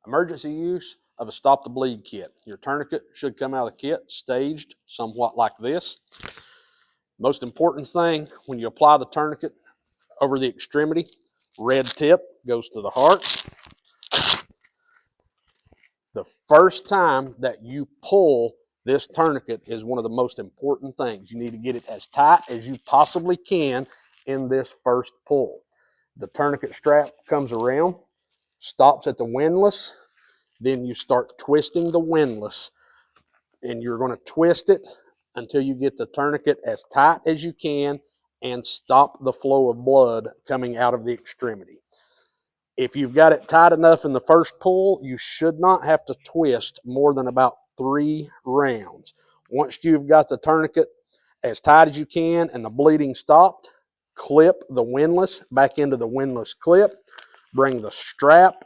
Emergency use of a stop the bleed kit. Your tourniquet should come out of the kit staged somewhat like this. Most important thing when you apply the tourniquet over the extremity, red tip goes to the heart. The first time that you pull this tourniquet is one of the most important things. You need to get it as tight as you possibly can in this first pull. The tourniquet strap comes around, stops at the windlass, then you start twisting the windlass, and you're going to twist it until you get the tourniquet as tight as you can and stop the flow of blood coming out of the extremity. If you've got it tight enough in the first pull, you should not have to twist more than about 3 rounds. Once you've got the tourniquet as tight as you can and the bleeding stopped, clip the windlass back into the windlass clip, bring the strap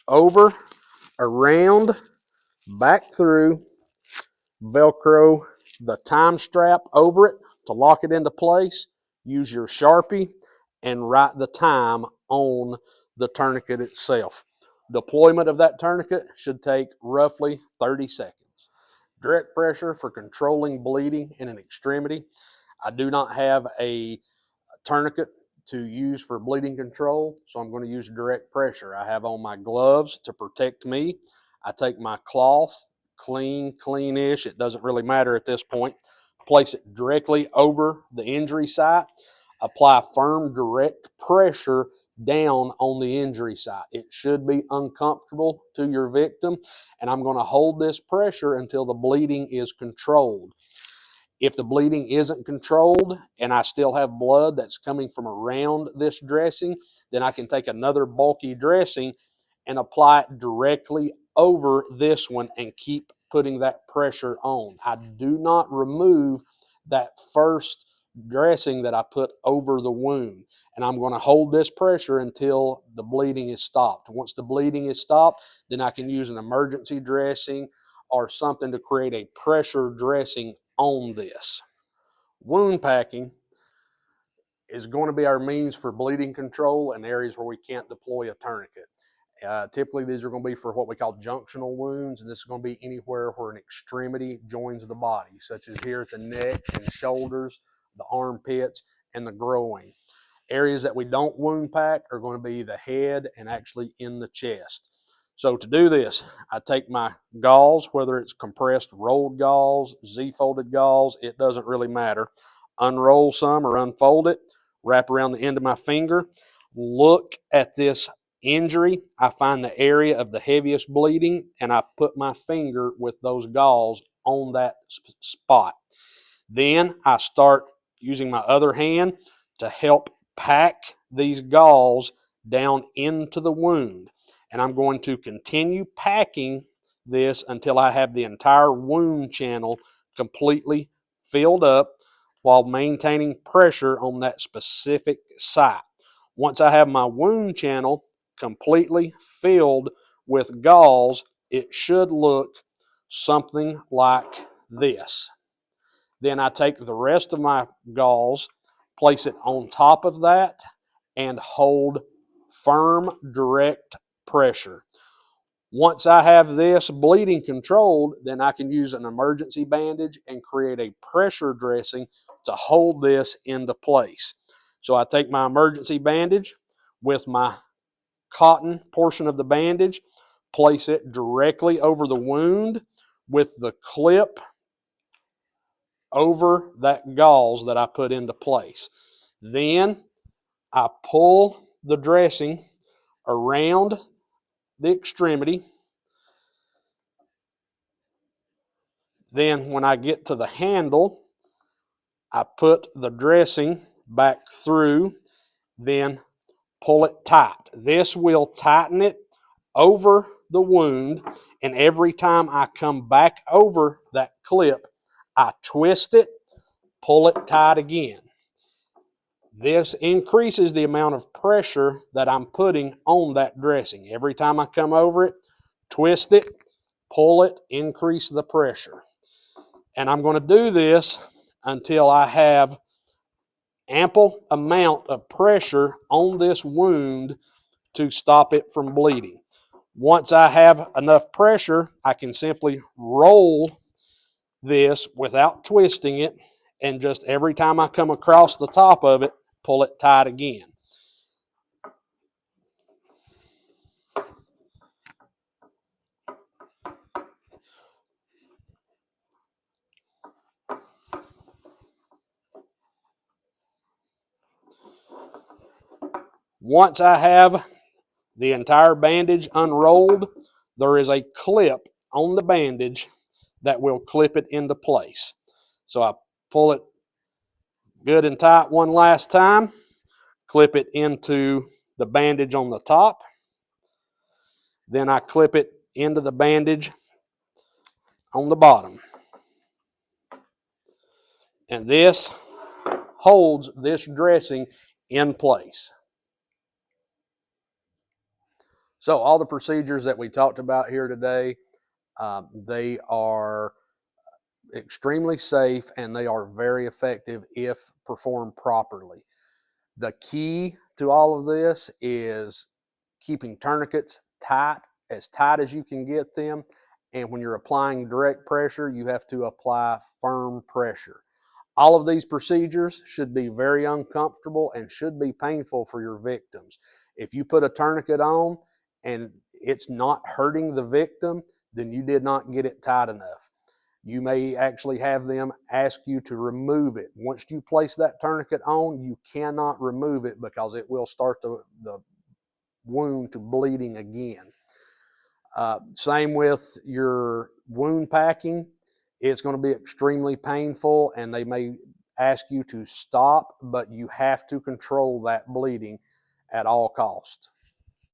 over, around, back through, Velcro the time strap over it to lock it into place, use your Sharpie, and write the time on the tourniquet itself. Deployment of that tourniquet should take roughly 30 seconds. Direct pressure for controlling bleeding in an extremity. I do not have a tourniquet to use for bleeding control, so I'm going to use direct pressure. I have on my gloves to protect me. I take my cloth, cleanish, it doesn't really matter at this point, place it directly over the injury site, apply firm direct pressure down on the injury site. It should be uncomfortable to your victim, and I'm going to hold this pressure until the bleeding is controlled. If the bleeding isn't controlled and I still have blood that's coming from around this dressing, then I can take another bulky dressing and apply it directly over this one and keep putting that pressure on. I do not remove that first dressing that I put over the wound, and I'm going to hold this pressure until the bleeding is stopped. Once the bleeding is stopped, then I can use an emergency dressing or something to create a pressure dressing on this. Wound packing is going to be our means for bleeding control in areas where we can't deploy a tourniquet. Typically, these are going to be for what we call junctional wounds, and this is going to be anywhere where an extremity joins the body, such as here at the neck and shoulders, the armpits, and the groin. Areas that we don't wound pack are going to be the head and actually in the chest. So to do this, I take my gauze, whether it's compressed rolled gauze, Z-folded gauze, it doesn't really matter. Unroll some or unfold it, wrap around the end of my finger, look at this injury. I find the area of the heaviest bleeding, and I put my finger with those gauze on that spot. Then I start using my other hand to help pack these gauze down into the wound. And I'm going to continue packing this until I have the entire wound channel completely filled up while maintaining pressure on that specific site. Once I have my wound channel completely filled with gauze, it should look something like this. Then I take the rest of my gauze, place it on top of that, and hold firm, direct pressure. Once I have this bleeding controlled, then I can use an emergency bandage and create a pressure dressing to hold this into place. So I take my emergency bandage with my cotton portion of the bandage, place it directly over the wound with the clip over that gauze that I put into place. Then I pull the dressing around the extremity. Then when I get to the handle, I put the dressing back through, then pull it tight. This will tighten it over the wound, and every time I come back over that clip, I twist it, pull it tight again. This increases the amount of pressure that I'm putting on that dressing. Every time I come over it, twist it, pull it, increase the pressure. And I'm going to do this until I have ample amount of pressure on this wound to stop it from bleeding. Once I have enough pressure, I can simply roll this without twisting it, and just every time I come across the top of it, pull it tight again. Once I have the entire bandage unrolled, there is a clip on the bandage that will clip it into place. So I pull it good and tight one last time, clip it into the bandage on the top, then I clip it into the bandage on the bottom. And this holds this dressing in place. So all the procedures that we talked about here today, they are extremely safe and they are very effective if performed properly. The key to all of this is keeping tourniquets tight, as tight as you can get them. And when you're applying direct pressure, you have to apply firm pressure. All of these procedures should be very uncomfortable and should be painful for your victims. If you put a tourniquet on and it's not hurting the victim, then you did not get it tight enough. You may actually have them ask you to remove it. Once you place that tourniquet on, you cannot remove it because it will start the wound to bleeding again. Same with your wound packing. It's going to be extremely painful and they may ask you to stop, but you have to control that bleeding at all costs.